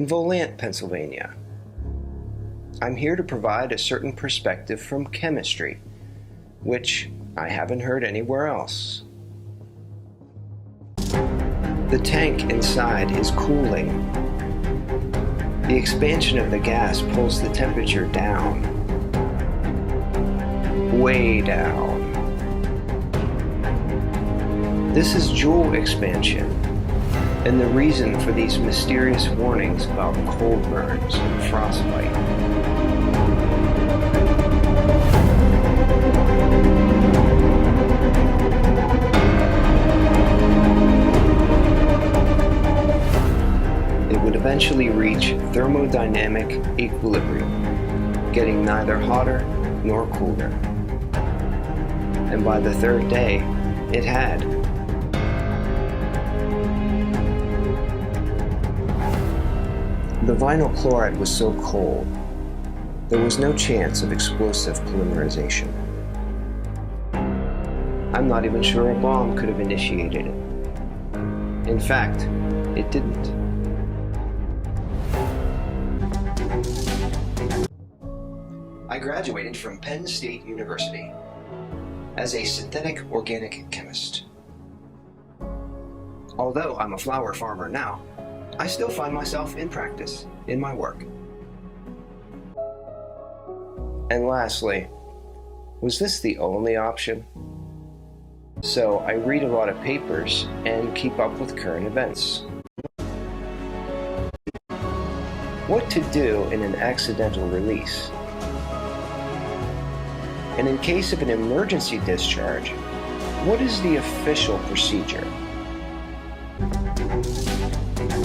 in Volant, Pennsylvania. I'm here to provide a certain perspective from chemistry, which I haven't heard anywhere else. The tank inside is cooling. The expansion of the gas pulls the temperature down. Way down. This is Joule expansion, and the reason for these mysterious warnings about cold burns and frostbite. It would eventually reach thermodynamic equilibrium, getting neither hotter nor cooler. And by the third day, it had. The vinyl chloride was so cold, there was no chance of explosive polymerization. I'm not even sure a bomb could have initiated it. In fact, it didn't. I graduated from Penn State University as a synthetic organic chemist. Although I'm a flower farmer now, I still find myself in practice in my work. And lastly, was this the only option? So I read a lot of papers and keep up with current events. What to do in an accidental release? And in case of an emergency discharge, what is the official procedure?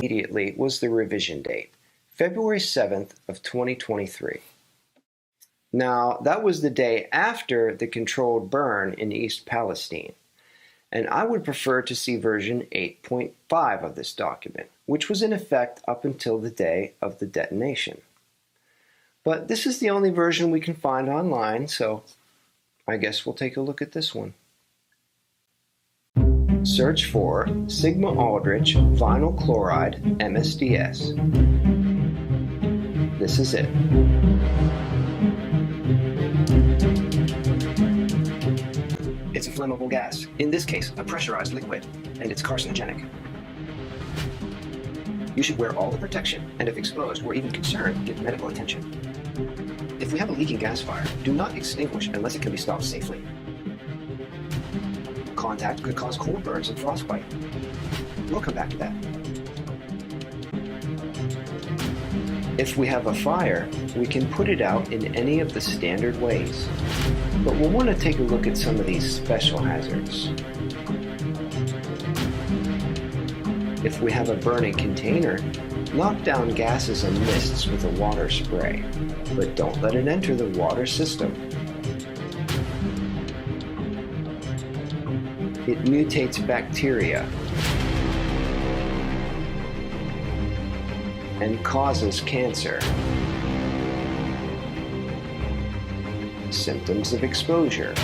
Immediately was the revision date, February 7th of 2023. Now, that was the day after the controlled burn in East Palestine, and I would prefer to see version 8.5 of this document, which was in effect up until the day of the detonation. But this is the only version we can find online, so I guess we'll take a look at this one. Search for Sigma Aldrich Vinyl Chloride MSDS. This is it. It's a flammable gas, in this case a pressurized liquid, and it's carcinogenic. You should wear all the protection, and if exposed or even concerned, get medical attention. If we have a leaking gas fire, do not extinguish unless it can be stopped safely. Contact could cause cold burns and frostbite. We'll come back to that. If we have a fire, we can put it out in any of the standard ways, but we'll want to take a look at some of these special hazards. If we have a burning container, knock down gases and mists with a water spray, but don't let it enter the water system. It mutates bacteria and causes cancer. Symptoms of exposure.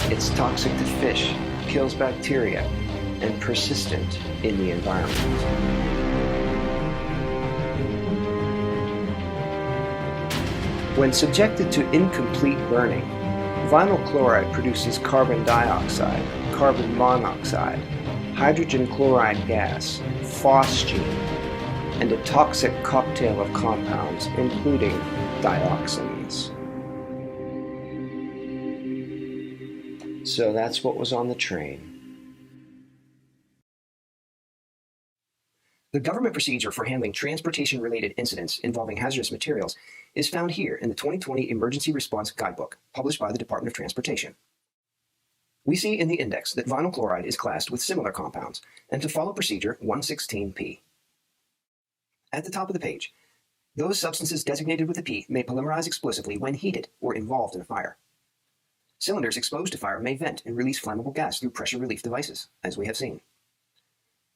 It's toxic to fish, kills bacteria, and persistent in the environment. When subjected to incomplete burning, vinyl chloride produces carbon dioxide, carbon monoxide, hydrogen chloride gas, phosgene, and a toxic cocktail of compounds, including dioxins. So that's what was on the train. The government procedure for handling transportation-related incidents involving hazardous materials is found here in the 2020 Emergency Response Guidebook, published by the Department of Transportation. We see in the index that vinyl chloride is classed with similar compounds, and to follow procedure 116P. At the top of the page, those substances designated with a P may polymerize explosively when heated or involved in a fire. Cylinders exposed to fire may vent and release flammable gas through pressure relief devices, as we have seen.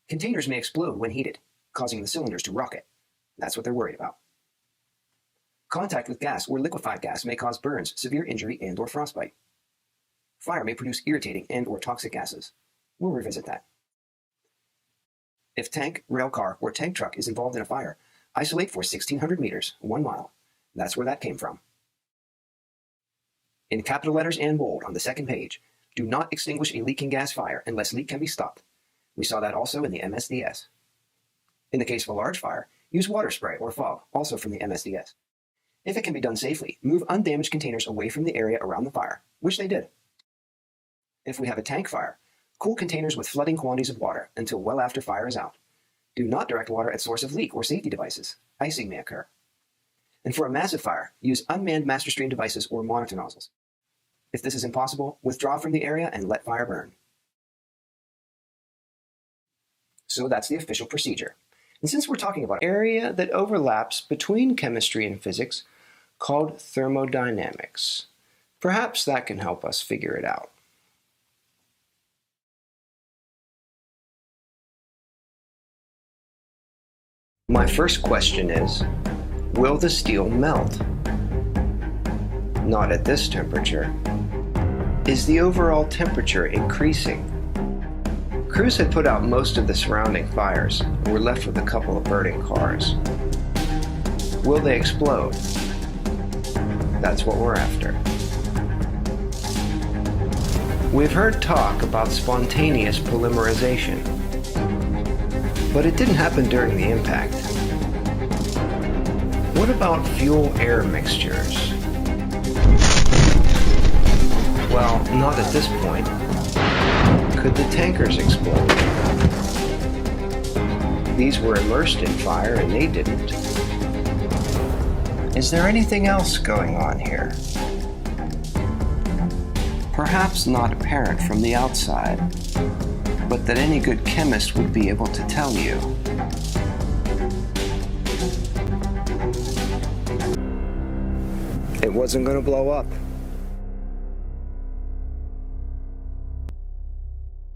Containers may explode when heated, causing the cylinders to rocket. That's what they're worried about. Contact with gas or liquefied gas may cause burns, severe injury, and/or frostbite. Fire may produce irritating and/or toxic gases. We'll revisit that. If tank, rail car, or tank truck is involved in a fire, isolate for 1,600 meters, 1 mile. That's where that came from. In capital letters and bold on the second page, do not extinguish a leaking gas fire unless leak can be stopped. We saw that also in the MSDS. In the case of a large fire, use water spray or fog, also from the MSDS. If it can be done safely, move undamaged containers away from the area around the fire, which they did. If we have a tank fire, cool containers with flooding quantities of water until well after fire is out. Do not direct water at source of leak or safety devices. Icing may occur. And for a massive fire, use unmanned master stream devices or monitor nozzles. If this is impossible, withdraw from the area and let fire burn. So that's the official procedure. And since we're talking about an area that overlaps between chemistry and physics, called thermodynamics, perhaps that can help us figure it out. My first question is, will the steel melt? Not at this temperature. Is the overall temperature increasing? Crews had put out most of the surrounding fires and were left with a couple of burning cars. Will they explode? That's what we're after. We've heard talk about spontaneous polymerization, but it didn't happen during the impact. What about fuel-air mixtures? Well, not at this point. Could the tankers explode? These were immersed in fire and they didn't. Is there anything else going on here? Perhaps not apparent from the outside, but that any good chemist would be able to tell you. It wasn't going to blow up.